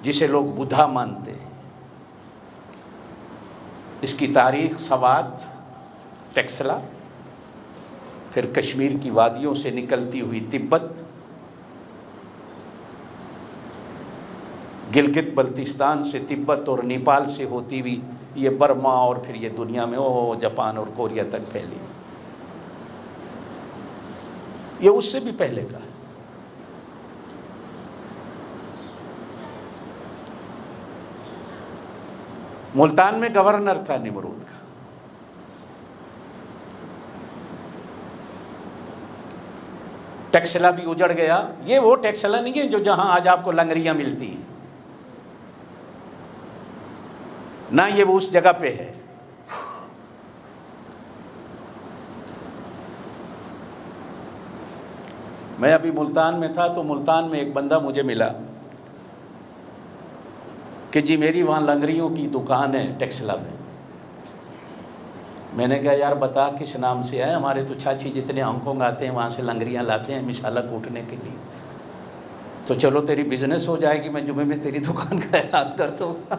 جسے لوگ بدھا مانتے ہیں، اس کی تاریخ سوات، ٹیکسلا، پھر کشمیر کی وادیوں سے نکلتی ہوئی تبت، گلگت بلتستان سے تبت اور نیپال سے ہوتی ہوئی یہ برما، اور پھر یہ دنیا میں جاپان اور کوریا تک پھیلی۔ یہ اس سے بھی پہلے کا ہے۔ ملتان میں گورنر تھا نمرود کا۔ ٹیکسلا بھی اجڑ گیا۔ یہ وہ ٹیکسلا نہیں ہے جو جہاں آج آپ کو لنگریاں ملتی ہیں، نہ یہ وہ اس جگہ پہ ہے۔ میں ابھی ملتان میں تھا تو ملتان میں ایک بندہ مجھے ملا کہ جی میری وہاں لنگریوں کی دکان ہے ٹیکسلا میں۔ میں نے کہا یار بتا کس نام سے ہے؟ ہمارے تو چاچی جتنے ہانگ کانگ آتے ہیں وہاں سے لنگریاں لاتے ہیں مصالحہ کوٹنے کے لیے، تو چلو تیری بزنس ہو جائے گی، میں جمعے میں تیری دکان کا اعلان کرتا ہوں۔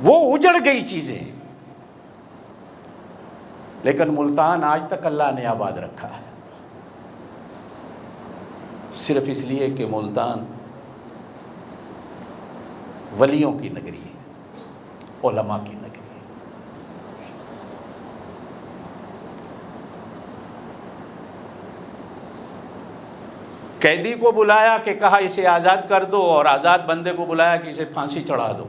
وہ اجڑ گئی چیزیں، لیکن ملتان آج تک اللہ نے آباد رکھا ہے، صرف اس لیے کہ ملتان ولیوں کی نگری ہے، علماء کی نگری ہے۔ قیدی کو بلایا کہ کہا اسے آزاد کر دو، اور آزاد بندے کو بلایا کہ اسے پھانسی چڑھا دو۔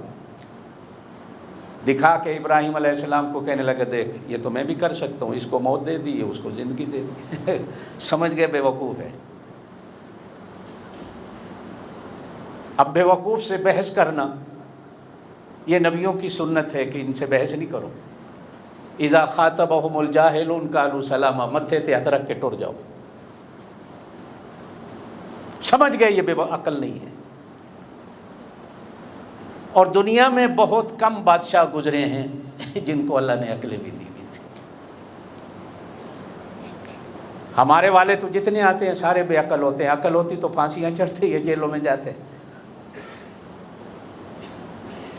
دکھا کے ابراہیم علیہ السلام کو کہنے لگا دیکھ یہ تو میں بھی کر سکتا ہوں، اس کو موت دے دی ہے، اس کو زندگی دے دی۔ سمجھ گئے بے وقوف ہے۔ اب بے وقوف سے بحث کرنا یہ نبیوں کی سنت ہے کہ ان سے بحث نہیں کرو۔ اذا خاطبہم الجاہلون قالوا سلاما، متھے تے ہاتھ رکھ کے ٹر جاؤ۔ سمجھ گئے یہ بے عقل نہیں ہے۔ اور دنیا میں بہت کم بادشاہ گزرے ہیں جن کو اللہ نے عقلیں بھی دی ہوئی تھی۔ ہمارے والے تو جتنے آتے ہیں سارے بے عقل ہوتے ہیں، عقل ہوتی تو پھانسیاں چڑھتے ہیں، جیلوں میں جاتے،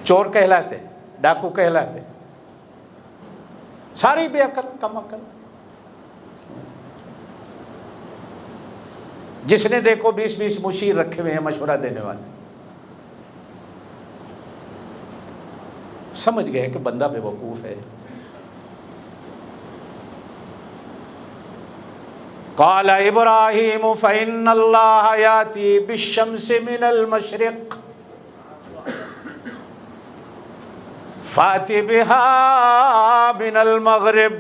چور کہلاتے، ڈاکو کہلاتے، ساری بے عقل، کم عقل۔ جس نے دیکھو 20 مشیر رکھے ہوئے ہیں مشورہ دینے والے۔ سمجھ گئے کہ بندہ بے وقوف ہے۔ قال ابراہیم فإن اللہ یاتی بالشمس من المشرق فات بها من المغرب۔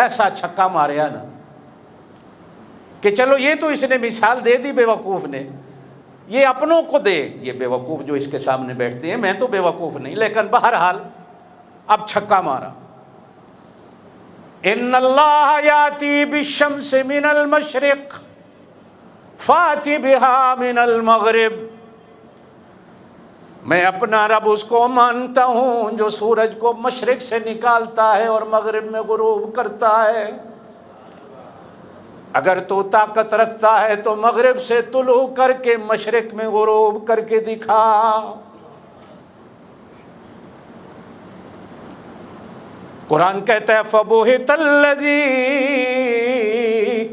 ایسا چھکا ماریا نا کہ چلو یہ تو اس نے مثال دے دی بے وقوف نے، یہ اپنوں کو دے، یہ بے وقوف جو اس کے سامنے بیٹھتے ہیں، میں تو بے وقوف نہیں، لیکن بہرحال اب چھکا مارا۔ ان اللہ یاتی بالشمس من المشرق فات بها من المغرب۔ میں اپنا رب اس کو مانتا ہوں جو سورج کو مشرق سے نکالتا ہے اور مغرب میں غروب کرتا ہے۔ اگر تو طاقت رکھتا ہے تو مغرب سے طلوع کر کے مشرق میں غروب کر کے دکھا۔ قرآن کہتا ہے فَبُہِتَ الَّذِي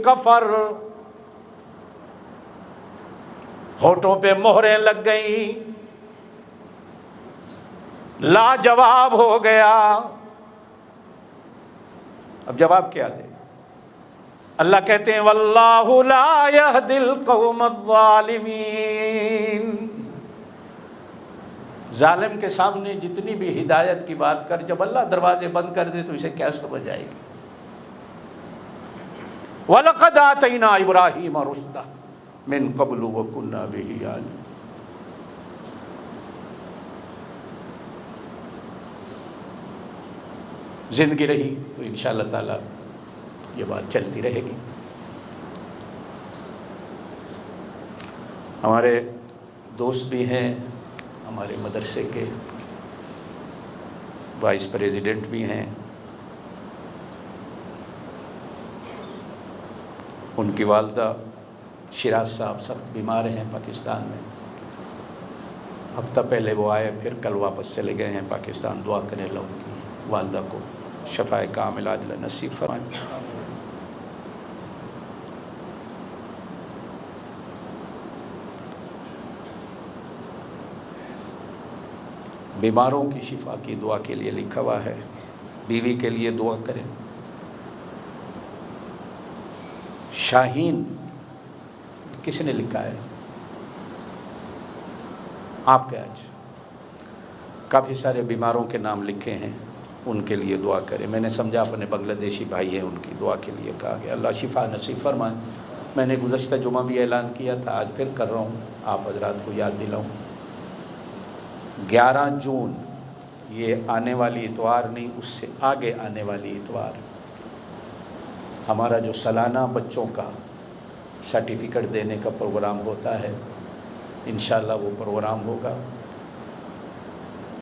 كَفَرَ، ہونٹوں پہ مہریں لگ گئیں، لاجواب ہو گیا۔ اب جواب کیا دے؟ اللہ کہتے ہیں واللہ لا یہدی القوم الظالمین۔ ظالم کے سامنے جتنی بھی ہدایت کی بات کر، جب اللہ دروازے بند کر دے تو اسے کیا سمجھ آئے گی؟ وَلَقَدْ آتَيْنَا إِبْرَاهِيمَ رُشْدَهُ مِن قَبْلُ وَكُنَّا بِهِ عَالِمِينَ۔ زندگی رہی تو انشاءاللہ تعالی یہ بات چلتی رہے گی۔ ہمارے دوست بھی ہیں، ہمارے مدرسے کے وائس پریزیڈنٹ بھی ہیں، ان کی والدہ شیراز صاحب سخت بیمار ہیں پاکستان میں۔ ہفتہ پہلے وہ آئے، پھر کل واپس چلے گئے ہیں پاکستان۔ دعا کریں اللہ ان کی والدہ کو شفائے کامل عاجلہ نصیب فرمائیں۔ بیماروں کی شفا کی دعا کے لیے لکھا ہوا ہے، بیوی کے لیے دعا کریں۔ شاہین کس نے لکھا ہے؟ آپ کے آج کافی سارے بیماروں کے نام لکھے ہیں، ان کے لیے دعا کریں۔ میں نے سمجھا اپنے بنگلہ دیشی بھائی ہیں، ان کی دعا کے لیے کہا گیا۔ اللہ شفا نصیب فرمائے۔ میں نے گزشتہ جمعہ بھی اعلان کیا تھا، آج پھر کر رہا ہوں، آپ حضرات کو یاد دلاؤں۔ 11 جون یہ آنے والی اتوار نہیں، اس سے آگے آنے والی اتوار ہمارا جو سالانہ بچوں کا سرٹیفکیٹ دینے کا پروگرام ہوتا ہے، انشاءاللہ وہ پروگرام ہوگا۔